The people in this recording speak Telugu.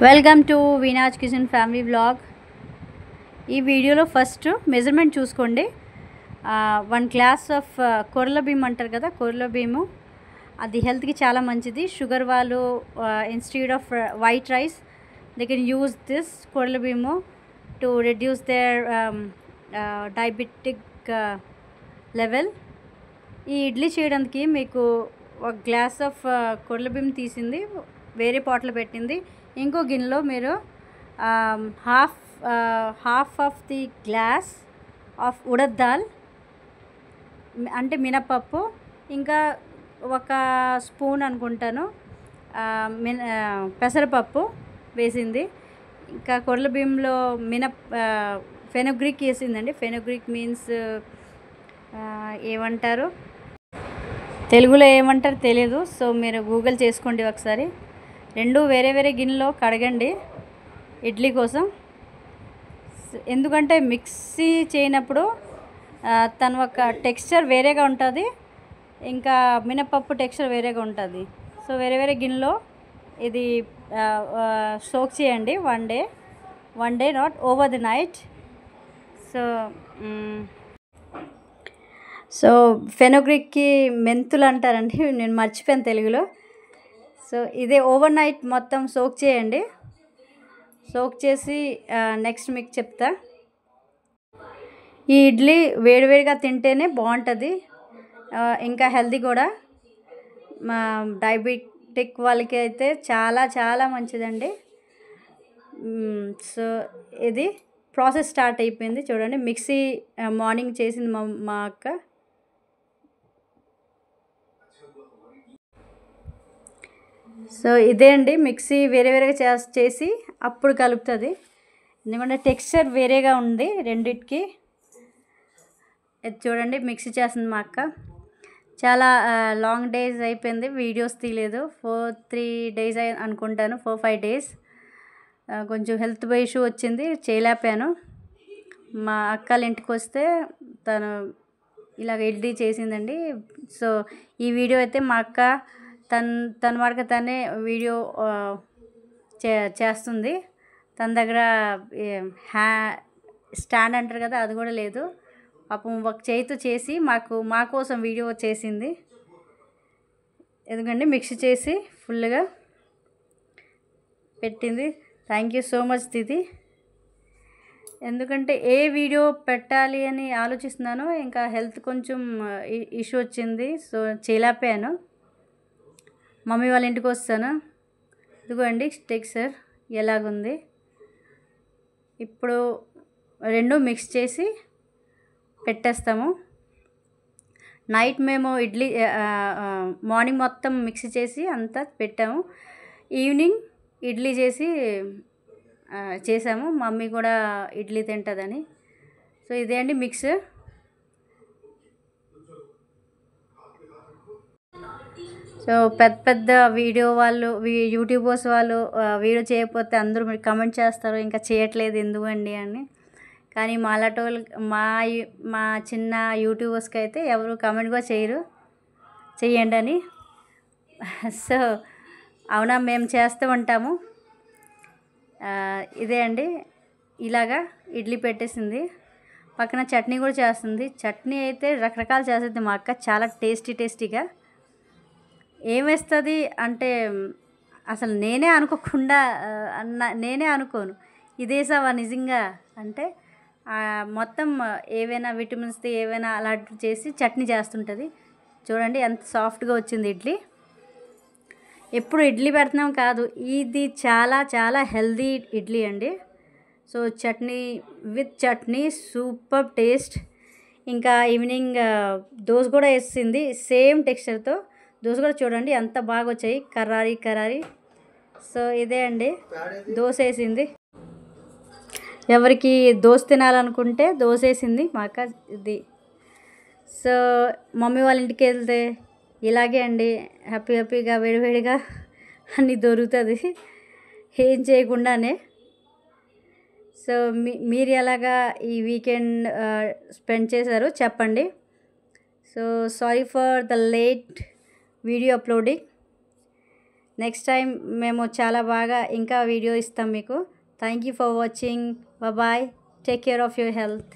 Welcome to Veena's kitchen family vlog. ఈ వీడియోలో ఫస్ట్ మెజర్మెంట్ చూసుకోండి. 1 గ్లాస్ ఆఫ్ కొర్రల బియ్యం అంటారు కదా, కొర్రల బియ్యము అది హెల్త్కి చాలా మంచిది. షుగర్ వాళ్ళు instead of white rice they can use this కొర్రల బియ్యము to reduce their diabetic level. ఈ ఇడ్లీ చేయడానికి మీకు 1 గ్లాస్ ఆఫ్ కొర్రల బియ్యం తీసింది వేరే పాట్లో పెట్టింది. ఇంకో గిన్నెలో మీరు half of the glass of urad dal అంటే మినపప్పు, ఇంకా 1 స్పూన్ అనుకుంటాను పెసరపప్పు వేసింది. ఇంకా కొర్రల బియ్యంలో ఫెనుగ్రీక్ వేసిందండి. ఫెనుగ్రీక్ మీన్స్ ఏమంటారు, తెలుగులో ఏమంటారు తెలియదు, సో మీరు గూగుల్ చేసుకోండి ఒకసారి. 2 వేరే వేరే గిన్నెలో కడగండి ఇడ్లీ కోసం. ఎందుకంటే మిక్సీ చేయనప్పుడు తన ఒక టెక్స్చర్ వేరేగా ఉంటుంది, ఇంకా మినపప్పు టెక్స్చర్ వేరేగా ఉంటుంది. సో వేరే వేరే గిన్నెలో ఇది సోక్ చేయండి one day not over the night. So ఫెనుగ్రీక్కి మెంతులు అంటారండి, నేను మర్చిపోయాను తెలుగులో. సో ఇదే ఓవర్ నైట్ మొత్తం సోక్ చేయండి. సోక్ చేసి నెక్స్ట్ మీకు చెప్తా. ఈ ఇడ్లీ వేడివేడిగా తింటేనే బాగుంటుంది, ఇంకా హెల్తీ కూడా. మా డయాబెటిక్ వాళ్ళకి అయితే చాలా చాలా మంచిదండి. సో ఇది ప్రాసెస్ స్టార్ట్ అయిపోయింది చూడండి. మిక్సీ మార్నింగ్ చేసింది మా అక్క. సో ఇదే అండి, మిక్సీ వేరే వేరేగా చేసి అప్పుడు కలుపుతుంది, ఎందుకంటే టెక్స్చర్ వేరేగా ఉంది రెండిటికి. ఇది చూడండి మిక్సీ చేస్తుంది మా అక్క. చాలా లాంగ్ డేస్ అయిపోయింది, వీడియోస్ తీయలేదు. 3 days అనుకుంటాను, 4-5 days. కొంచెం హెల్త్ ఇష్యూ వచ్చింది, చేయలేకపోయాను. మా అక్కల ఇంటికి వస్తే తను ఇలాగ ఇడ్లీ చేసిందండి. సో ఈ వీడియో అయితే మా అక్క తన వాడికి తనే వీడియో చేస్తుంది. తన దగ్గర స్టాండ్ అంటారు కదా, అది కూడా లేదు. పాపం ఒక చేతితో చేసి మా కోసం వీడియో చేసింది. ఎందుకంటే మిక్సీ చేసి ఫుల్గా పెట్టింది. థ్యాంక్ యూ సో మచ్ దీది. ఎందుకంటే ఏ వీడియో పెట్టాలి అని ఆలోచిస్తున్నాను, ఇంకా హెల్త్ కొంచెం ఇష్యూ వచ్చింది, సో చేయలేకపోయాను. మమ్మీ వాళ్ళ ఇంటికి వస్తాను. ఇదిగోండి టెక్స్చర్ ఎలాగుంది. ఇప్పుడు 2 మిక్స్ చేసి పెట్టేస్తాము. నైట్ మేము ఇడ్లీ మార్నింగ్ మొత్తం మిక్సీ చేసి అంతా పెట్టాము. ఈవినింగ్ ఇడ్లీ చేసాము. మమ్మీ కూడా ఇడ్లీ తింటుందని. సో ఇదే అండి మిక్స్. సో పెద్ద వీడియో వాళ్ళు యూట్యూబర్స్ వాళ్ళు వీడియో చేయకపోతే అందరూ మీరు కమెంట్ చేస్తారు, ఇంకా చేయట్లేదు ఎందుకండి అని. కానీ మాలాటోళ్ళు మా చిన్న యూట్యూబర్స్కి అయితే ఎవరు కమెంట్ కూడా చెయ్యండి అని. సో అవునా, మేము చేస్తూ ఉంటాము. ఇదే అండి, ఇలాగా ఇడ్లీ పెట్టేసింది. పక్కన చట్నీ కూడా చేస్తుంది. చట్నీ అయితే రకరకాలు చేస్తుంది మా అక్క, చాలా టేస్టీగా. ఏం వేస్తుంది అంటే అసలు నేనే అనుకోను ఇదేసావా నిజంగా అంటే. మొత్తం ఏవైనా విటమిన్స్ది ఏవైనా అలాంటివి చేసి చట్నీ చేస్తుంటుంది. చూడండి ఎంత సాఫ్ట్గా వచ్చింది ఇడ్లీ. ఎప్పుడు ఇడ్లీ పెడుతున్నాం కాదు, ఇది చాలా చాలా హెల్దీ ఇడ్లీ అండి. So chutney super taste. ఇంకా ఈవినింగ్ దోశ కూడా వేసింది సేమ్ టెక్స్చర్తో. దోశ కూడా చూడండి ఎంత బాగా వచ్చాయి, కర్రారి. సో ఇదే అండి, దోశ వేసింది. ఎవరికి దోశ తినాలనుకుంటే దోశ వేసింది మా అక్క ఇది. సో మమ్మీ వాళ్ళ ఇంటికి వెళ్తే ఇలాగే అండి, హ్యాపీగా వేడివేడిగా అన్నీ దొరుకుతుంది ఏం చేయకుండానే. సో మీరు ఎలాగా ఈ వీకెండ్ స్పెండ్ చేశారో చెప్పండి. So sorry for the late video uploading. Next time మేము చాలా బాగా ఇంకా వీడియో ఇస్తాం మీకు. Thank you for watching. Bye. Take care of your health.